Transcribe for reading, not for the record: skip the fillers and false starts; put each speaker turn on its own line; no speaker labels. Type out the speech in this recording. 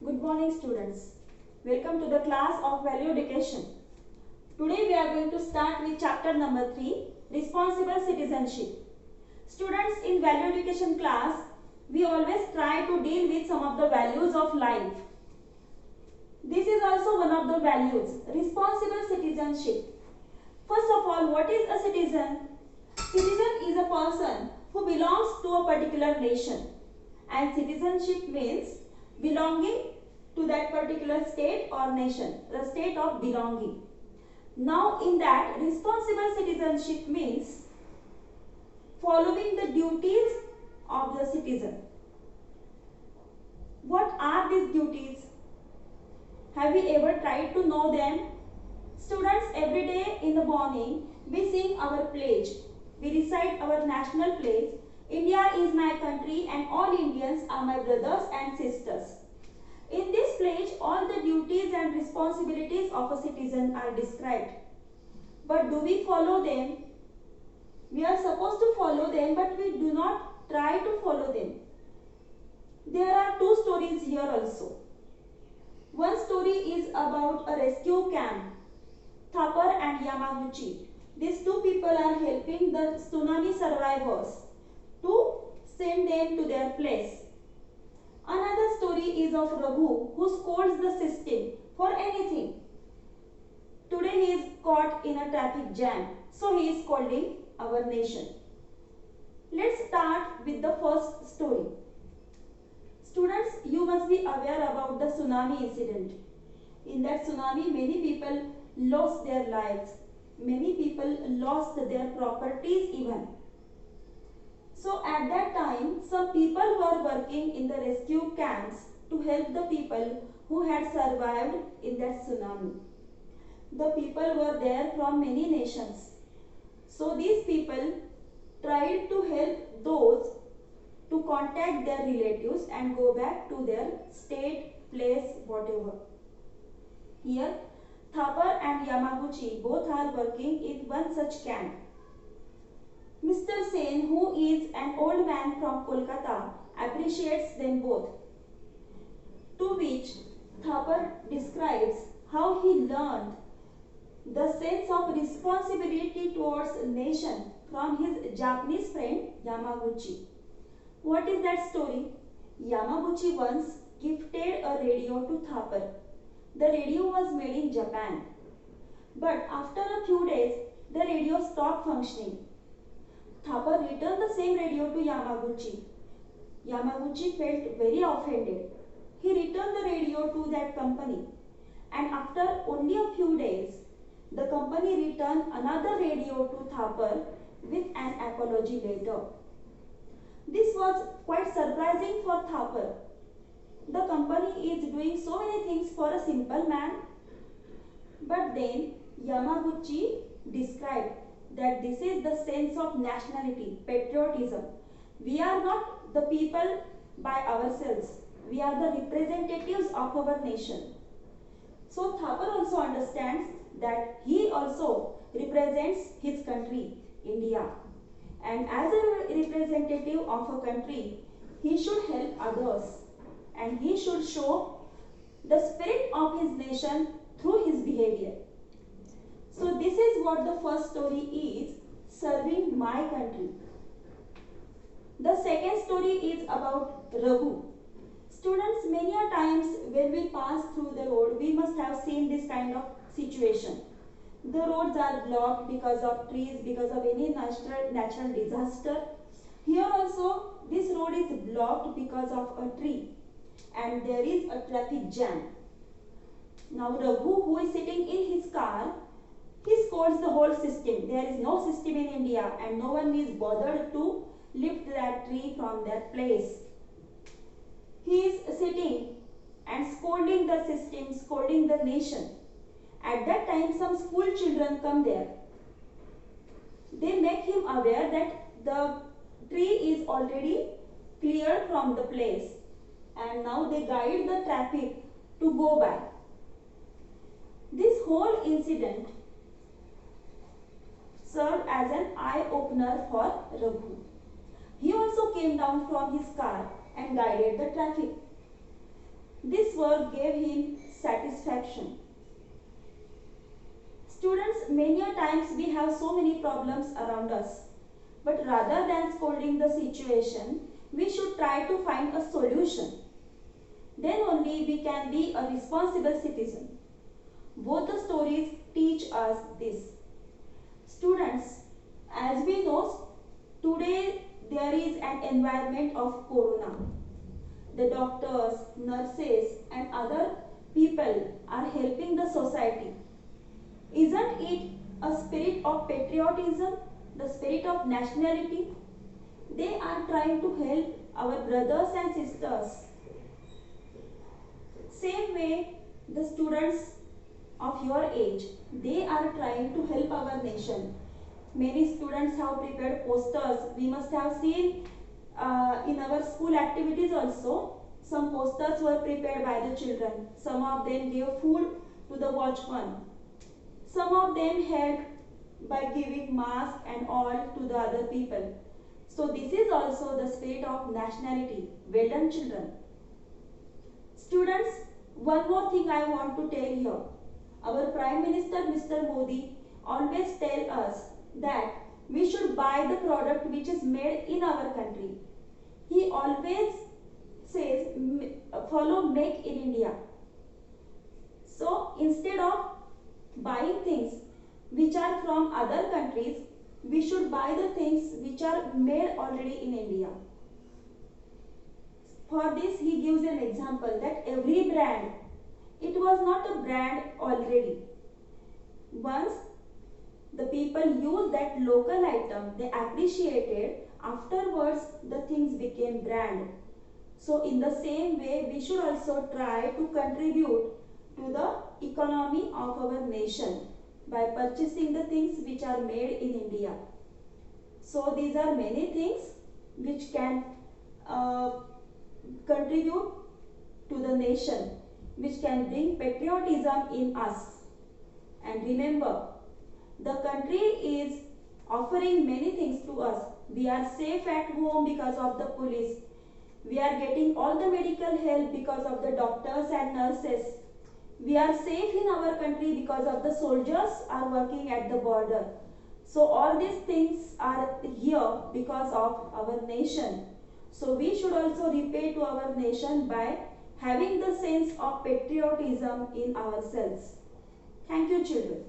Good morning students. Welcome to the class of Value Education. Today we are going to start with chapter number 3, Responsible Citizenship. Students, in Value Education class, we always try to deal with some of the values of life. This is also one of the values, responsible citizenship. First of all, what is a citizen? Citizen is a person who belongs to a particular nation, and citizenship means belonging to that particular state or nation, the state of belonging. Now in that, responsible citizenship means following the duties of the citizen. What are these duties? Have we ever tried to know them? Students, every day in the morning we sing our pledge. We recite our national pledge. India is my country and all Indians are my brothers and sisters. In this pledge, all the duties and responsibilities of a citizen are described. But do we follow them? We are supposed to follow them, but we do not try to follow them. There are two stories here also. One story is about a rescue camp, Thapar and Yamaguchi. These two people are helping the tsunami survivors to send them to their place. Another story is of Raghu, who scolds the system for anything. Today he is caught in a traffic jam, so he is scolding our nation. Let's start with the first story. Students, you must be aware about the tsunami incident. In that tsunami, many people lost their lives. Many people lost their properties even. So at that time, some people were working in the rescue camps to help the people who had survived in that tsunami. The people were there from many nations. So these people tried to help those to contact their relatives and go back to their state, place, whatever. Here, Thapar and Yamaguchi both are working in one such camp. Mr. Sen, who is an old man from Kolkata, appreciates them both. To which Thapar describes how he learned the sense of responsibility towards a nation from his Japanese friend Yamaguchi. What is that story? Yamaguchi once gifted a radio to Thapar. The radio was made in Japan. But after a few days, the radio stopped functioning. Thapar returned the same radio to Yamaguchi. Yamaguchi felt very offended. He returned the radio to that company. And after only a few days, the company returned another radio to Thapar with an apology letter. This was quite surprising for Thapar. The company is doing so many things for a simple man. But then Yamaguchi described that this is the sense of nationality, patriotism. We are not the people by ourselves. We are the representatives of our nation. So Thapar also understands that he also represents his country, India. And as a representative of a country, he should help others. And he should show the spirit of his nation through his behavior. So this is what the first story is, serving my country. The second story is about Raghu. Students, many a times when we pass through the road, we must have seen this kind of situation. The roads are blocked because of trees, because of any natural disaster. Here also, this road is blocked because of a tree and there is a traffic jam. Now Raghu, who is sitting in his car, he scolds the whole system. There is no system in India and no one is bothered to lift that tree from that place. He is sitting and scolding the system, scolding the nation. At that time, some school children come there. They make him aware that the tree is already cleared from the place and now they guide the traffic to go by. This whole incident served as an eye-opener for Raghu. He also came down from his car and guided the traffic. This work gave him satisfaction. Students, many a times we have so many problems around us. But rather than scolding the situation, we should try to find a solution. Then only we can be a responsible citizen. Both the stories teach us this. Students, as we know, today there is an environment of corona. The doctors, nurses and other people are helping the society. Isn't it a spirit of patriotism, the spirit of nationality? They are trying to help our brothers and sisters. Same way, the students of your age, they are trying to help our nation. Many students have prepared posters. We must have seen in our school activities also, some posters were prepared by the children. Some of them gave food to the watchman. Some of them helped by giving masks and all to the other people. So this is also the spirit of nationality. Well done, children. Students, one more thing I want to tell here. Our Prime Minister Mr. Modi always tells us that we should buy the product which is made in our country. He always says follow Make in India. So instead of buying things which are from other countries, we should buy the things which are made already in India. For this he gives an example that every brand, it was not a brand already. Once the people used that local item, they appreciated, afterwards the things became brand. So in the same way, we should also try to contribute to the economy of our nation by purchasing the things which are made in India. So these are many things which can contribute to the nation, which can bring patriotism in us. And remember, the country is offering many things to us. We are safe at home because of the police. We are getting all the medical help because of the doctors and nurses. We are safe in our country because of the soldiers are working at the border. So all these things are here because of our nation. So we should also repay to our nation by having the sense of patriotism in ourselves. Thank you, children.